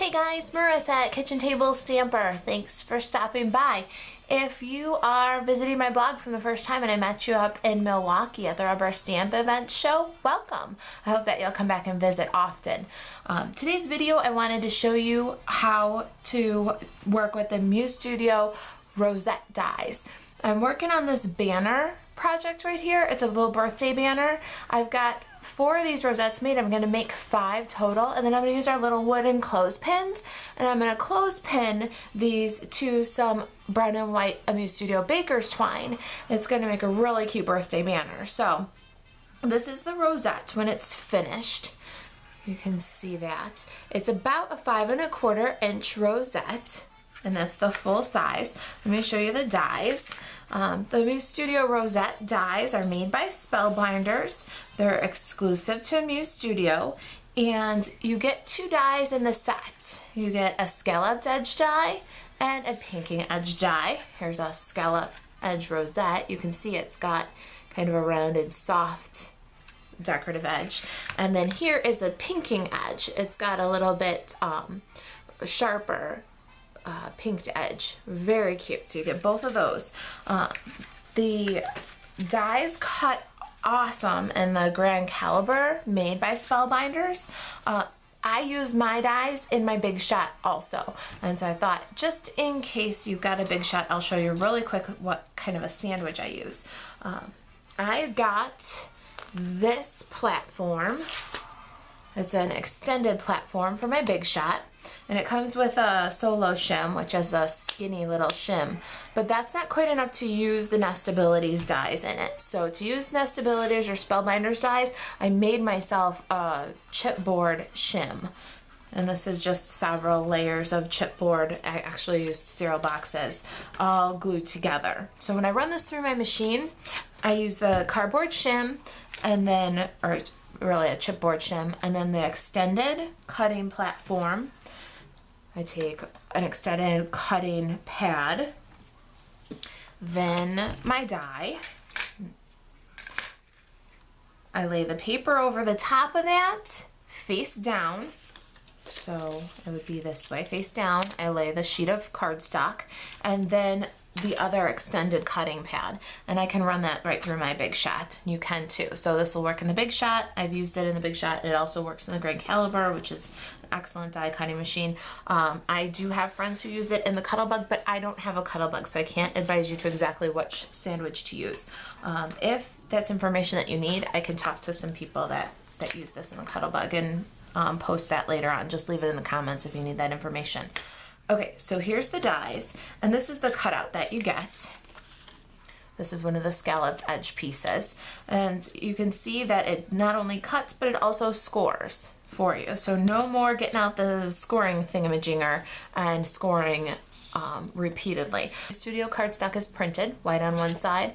Hey guys, Marisa at Kitchen Table Stamper. Thanks for stopping by. If you are visiting my blog from the first time and I met you up in Milwaukee at the Rubber Stamp Event show, welcome. I hope that you'll come back and visit often. Today's video I wanted to show you how to work with the Muse Studio Rosette dies. I'm working on this banner project right here. It's a little birthday banner. I've got 4 of these rosettes made. I'm going to make 5 total, and then I'm going to use our little wooden clothespins, and I'm going to clothespin these to some brown and white Muse Studio baker's twine. It's going to make a really cute birthday banner. So this is the rosette when it's finished. You can see that. It's about a 5 1/4 inch rosette, and that's the full size. Let me show you the dies. The Muse Studio Rosette dies are made by Spellbinders. They're exclusive to Muse Studio, and you get 2 dies in the set. You get a scalloped edge die and a pinking edge die. Here's a scallop edge rosette. You can see it's got kind of a rounded, soft, decorative edge. And then here is the pinking edge. It's got a little bit sharper pinked edge. Very cute. So you get both of those. The dies cut awesome in the grand caliber made by Spellbinders. I use my dies in my Big Shot also, and so I thought just in case you've got a Big Shot, I'll show you really quick what kind of a sandwich I use. I got this platform. It's an extended platform for my Big Shot. And it comes with a solo shim, which is a skinny little shim. But that's not quite enough to use the Nestabilities dies in it. So to use Nestabilities or Spellbinders dies, I made myself a chipboard shim. And this is just several layers of chipboard. I actually used cereal boxes all glued together. So when I run this through my machine, I use the cardboard shim and then, or really a chipboard shim, and then the extended cutting platform. I take an extended cutting pad, then my die. I lay the paper over the top of that, face down. So it would be this way, face down. I lay the sheet of cardstock and then the other extended cutting pad, and I can run that right through my Big Shot. You can too. So this will work in the Big Shot. I've used it in the Big Shot. It also works in the Grand Caliber, which is an excellent die cutting machine. I do have friends who use it in the Cuttlebug, but I don't have a Cuttlebug, so I can't advise you to exactly which sandwich to use. If that's information that you need, I can talk to some people that use this in the Cuttlebug and post that later on. Just leave it in the comments if you need that information. Okay, so here's the dies, and this is the cutout that you get. This is one of the scalloped edge pieces, and you can see that it not only cuts, but it also scores for you. So no more getting out the scoring thingamajinger and scoring repeatedly. Studio cardstock is printed, white on one side,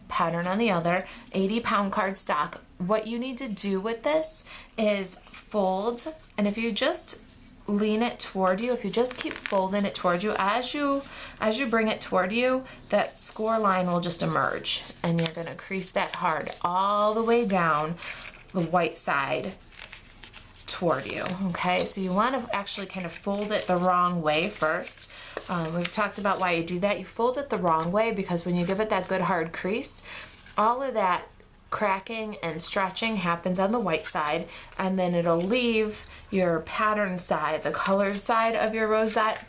pattern on the other, 80-pound cardstock. What you need to do with this is fold, and if you just lean it toward you, if you just keep folding it toward you, as you bring it toward you, that score line will just emerge, and you're going to crease that hard all the way down the white side toward you. Okay, so you want to actually kind of fold it the wrong way first. We've talked about why you do that. You fold it the wrong way because when you give it that good hard crease, all of that cracking and stretching happens on the white side, and then it'll leave your pattern side, the colored side of your rosette,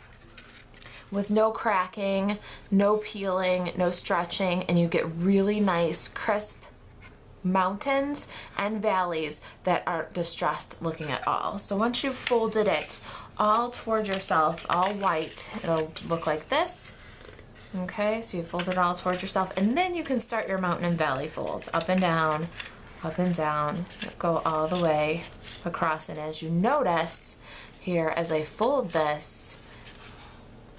with no cracking, no peeling, no stretching, and you get really nice crisp mountains and valleys that aren't distressed looking at all. So once you've folded it all toward yourself, all white, it'll look like this. Okay, so you fold it all towards yourself, and then you can start your mountain and valley folds, up and down, go all the way across. And as you notice here, as I fold this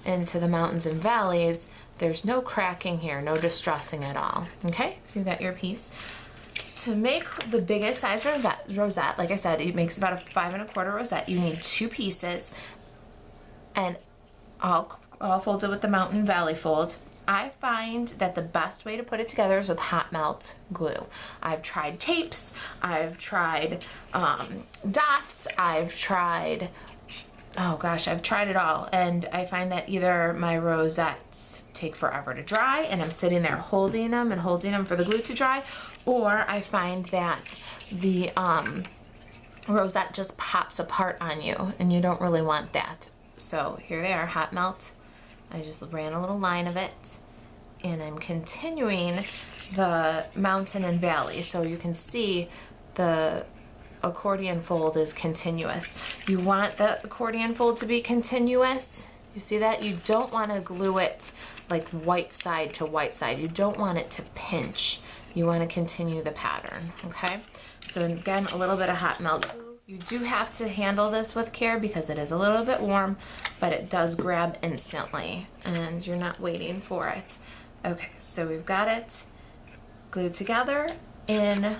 into the mountains and valleys, there's no cracking here, no distressing at all. Okay, so you got your piece. To make the biggest size rosette, like I said, it makes about a 5 1/4 rosette. You need 2 pieces, and all folded with the mountain valley fold. I find that the best way to put it together is with hot melt glue. I've tried tapes, I've tried dots, I've tried oh gosh, I've tried it all, and I find that either my rosettes take forever to dry and I'm sitting there holding them and holding them for the glue to dry, or I find that the rosette just pops apart on you and you don't really want that. So here they are, hot melt. I just ran a little line of it, and I'm continuing the mountain and valley, so you can see the accordion fold is continuous. You want the accordion fold to be continuous. You see that? You don't want to glue it like white side to white side. You don't want it to pinch. You want to continue the pattern, okay? So again, a little bit of hot melt glue. You do have to handle this with care because it is a little bit warm, but it does grab instantly and you're not waiting for it. Okay, so we've got it glued together in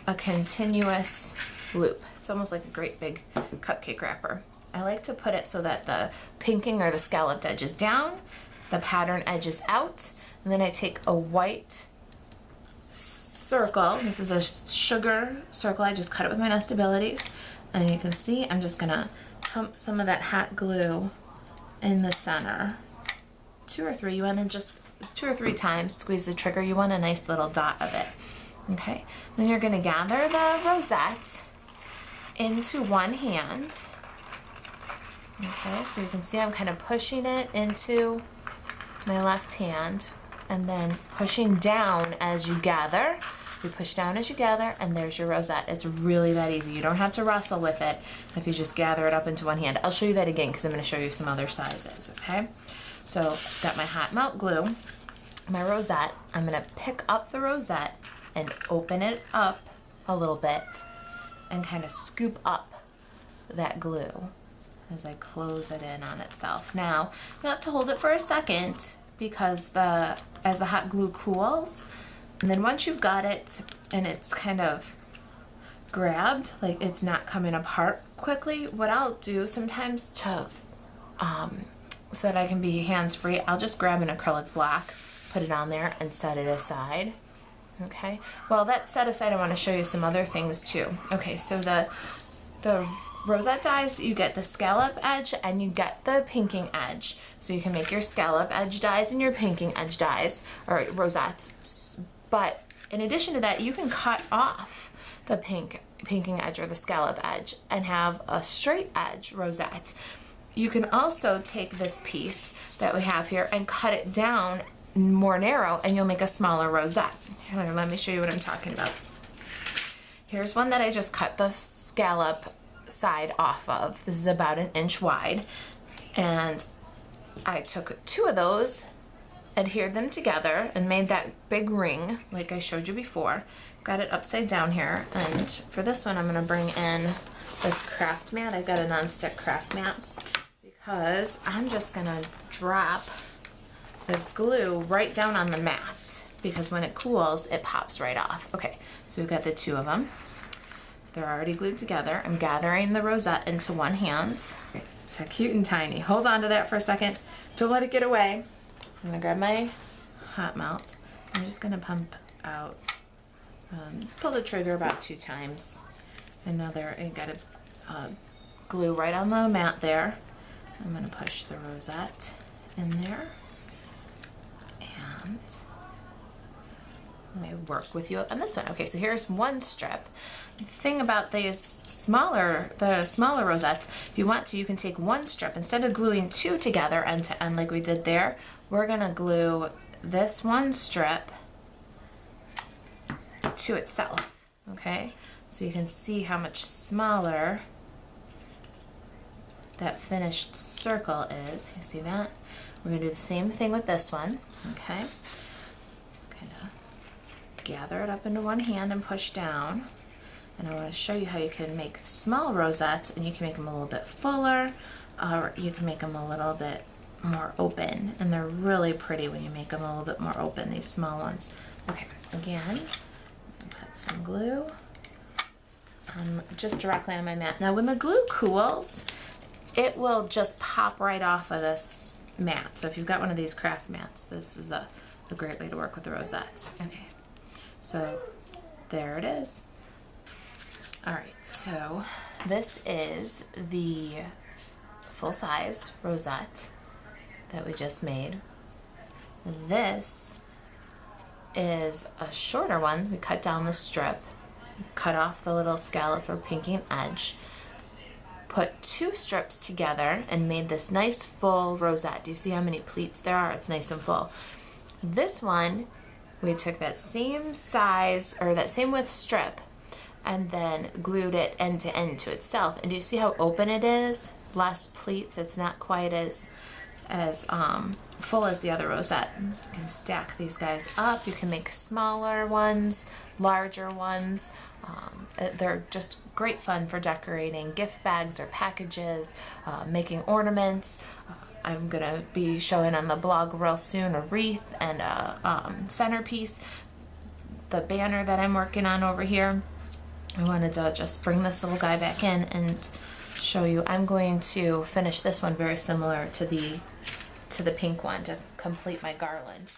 a continuous loop. It's almost like a great big cupcake wrapper. I like to put it so that the pinking or the scalloped edge is down, the pattern edge is out, and then I take a white circle. This is a sugar circle. I just cut it with my Nestabilities, and you can see I'm just gonna pump some of that hot glue in the center. 2 or 3, you want to just 2 or 3 times squeeze the trigger. You want a nice little dot of it. Okay, then you're going to gather the rosette into one hand. Okay, so you can see I'm kind of pushing it into my left hand and then pushing down as you gather. You push down as you gather, and there's your rosette. It's really that easy. You don't have to wrestle with it if you just gather it up into one hand. I'll show you that again because I'm going to show you some other sizes, okay? So got my hot melt glue, my rosette. I'm going to pick up the rosette and open it up a little bit and kind of scoop up that glue as I close it in on itself. Now, you have to hold it for a second because as the hot glue cools, and then once you've got it and it's kind of grabbed, like it's not coming apart quickly, what I'll do sometimes to so that I can be hands-free, I'll just grab an acrylic block, put it on there, and set it aside. Okay, well, that set aside, I want to show you some other things too. Okay, so the rosette dies, you get the scallop edge and you get the pinking edge. So you can make your scallop edge dies and your pinking edge dies, or rosettes. But in addition to that, you can cut off the pinking edge or the scallop edge and have a straight edge rosette. You can also take this piece that we have here and cut it down more narrow, and you'll make a smaller rosette. Here, let me show you what I'm talking about. Here's one that I just cut the scallop side off of. This is about 1 inch wide, and I took 2 of those, adhered them together, and made that big ring like I showed you before. Got it upside down here, and for this one I'm going to bring in this craft mat. I've got a non-stick craft mat because I'm just going to drop the glue right down on the mat because when it cools it pops right off. Okay, so we've got the 2 of them. They're already glued together. I'm gathering the rosette into one hand. It's so cute and tiny. Hold on to that for a second. Don't let it get away. I'm gonna grab my hot melt. I'm just gonna pump out, pull the trigger about 2 times. Another, I got a glue right on the mat there. I'm gonna push the rosette in there. And let me work with you on this one. Okay, so here's one strip. The thing about the smaller rosettes, if you want to, you can take one strip. Instead of gluing 2 together end to end like we did there, we're gonna glue this one strip to itself, okay? So you can see how much smaller that finished circle is. You see that? We're gonna do the same thing with this one, okay? Kind of gather it up into one hand and push down. And I want to show you how you can make small rosettes, and you can make them a little bit fuller, or you can make them a little bit more open. And they're really pretty when you make them a little bit more open, these small ones. Okay, again, put some glue just directly on my mat. Now when the glue cools, it will just pop right off of this mat. So if you've got one of these craft mats, this is a great way to work with the rosettes. Okay, so there it is. All right, so this is the full-size rosette that we just made. This is a shorter one. We cut down the strip, cut off the little scallop or pinking edge, put 2 strips together and made this nice full rosette. Do you see how many pleats there are? It's nice and full. This one, we took that same size or that same width strip and then glued it end to end to itself. And do you see how open it is? Less pleats. It's not quite as full as the other rosette. You can stack these guys up. You can make smaller ones, larger ones. They're just great fun for decorating gift bags or packages, making ornaments. I'm gonna be showing on the blog real soon a wreath and a centerpiece. The banner that I'm working on over here, I wanted to just bring this little guy back in and show you. I'm going to finish this one very similar to the pink one to complete my garland.